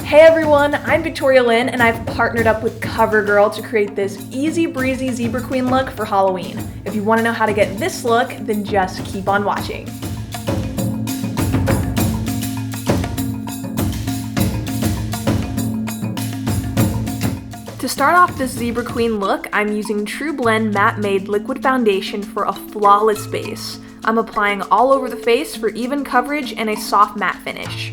Hey everyone, I'm Victoria Lyn and I've partnered up with Covergirl to create this easy breezy zebra queen look for Halloween. If you want to know how to get this look, then just keep on watching. To start off this zebra queen look, I'm using True Blend Matte Made Liquid Foundation for a flawless base. I'm applying all over the face for even coverage and a soft matte finish.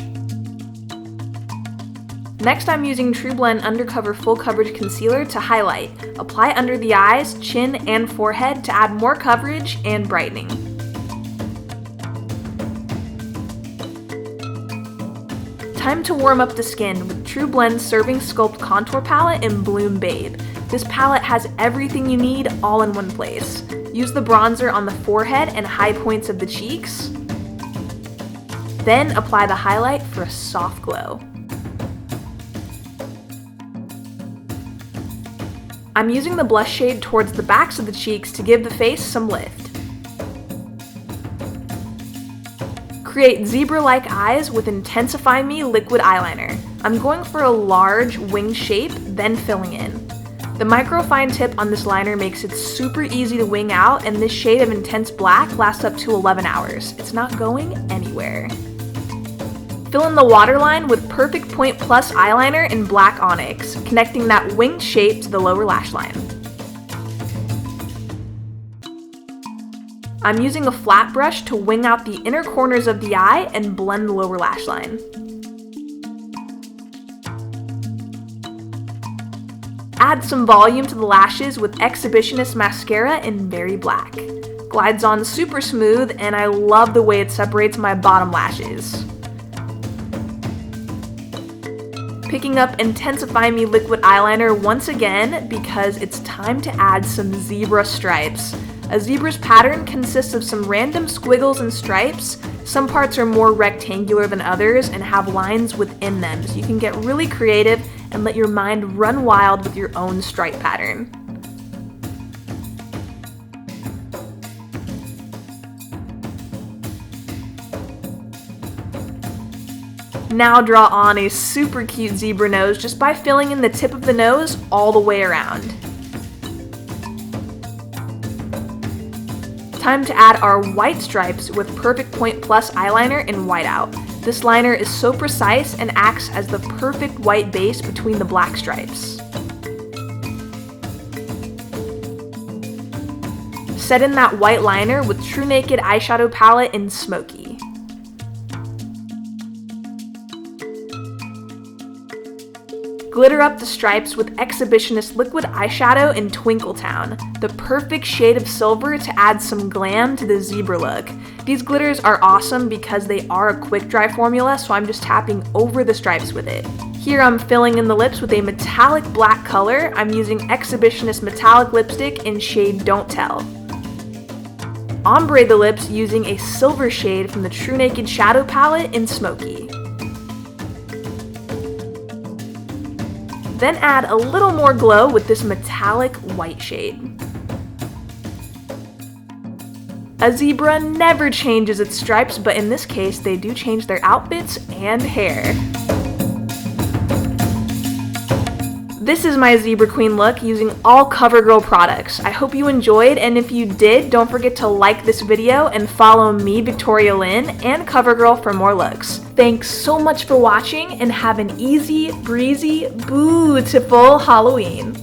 Next, I'm using True Blend Undercover Full Coverage Concealer to highlight. Apply under the eyes, chin, and forehead to add more coverage and brightening. Time to warm up the skin with True Blend Serving Sculpt Contour Palette in Bloom Babe. This palette has everything you need all in one place. Use the bronzer on the forehead and high points of the cheeks. Then apply the highlight for a soft glow. I'm using the blush shade towards the backs of the cheeks to give the face some lift. Create zebra-like eyes with Intensify Me liquid eyeliner. I'm going for a large wing shape, then filling in. The microfine tip on this liner makes it super easy to wing out, and this shade of intense black lasts up to 11 hours. It's not going anywhere. Fill in the waterline with Perfect Point Plus eyeliner in Black Onyx, connecting that winged shape to the lower lash line. I'm using a flat brush to wing out the inner corners of the eye and blend the lower lash line. Add some volume to the lashes with Exhibitionist mascara in Berry Black. Glides on super smooth, and I love the way it separates my bottom lashes. Picking up Intensify Me liquid eyeliner once again because it's time to add some zebra stripes. A zebra's pattern consists of some random squiggles and stripes. Some parts are more rectangular than others and have lines within them, so you can get really creative and let your mind run wild with your own stripe pattern. Now draw on a super cute zebra nose just by filling in the tip of the nose all the way around. Time to add our white stripes with Perfect Point Plus eyeliner in Whiteout. This liner is so precise and acts as the perfect white base between the black stripes. Set in that white liner with True Naked eyeshadow palette in Smoky. Glitter up the stripes with Exhibitionist liquid eyeshadow in Twinkletown, the perfect shade of silver to add some glam to the zebra look. These glitters are awesome because they are a quick dry formula, so I'm just tapping over the stripes with it. Here I'm filling in the lips with a metallic black color. I'm using Exhibitionist metallic lipstick in shade Don't Tell. Ombre the lips using a silver shade from the True Naked shadow palette in Smoky. Then add a little more glow with this metallic white shade. A zebra never changes its stripes, but in this case, they do change their outfits and hair. This is my zebra queen look using all Covergirl products. I hope you enjoyed, and if you did, don't forget to like this video and follow me, Victoria Lyn, and Covergirl for more looks. Thanks so much for watching, and have an easy, breezy, beautiful Halloween.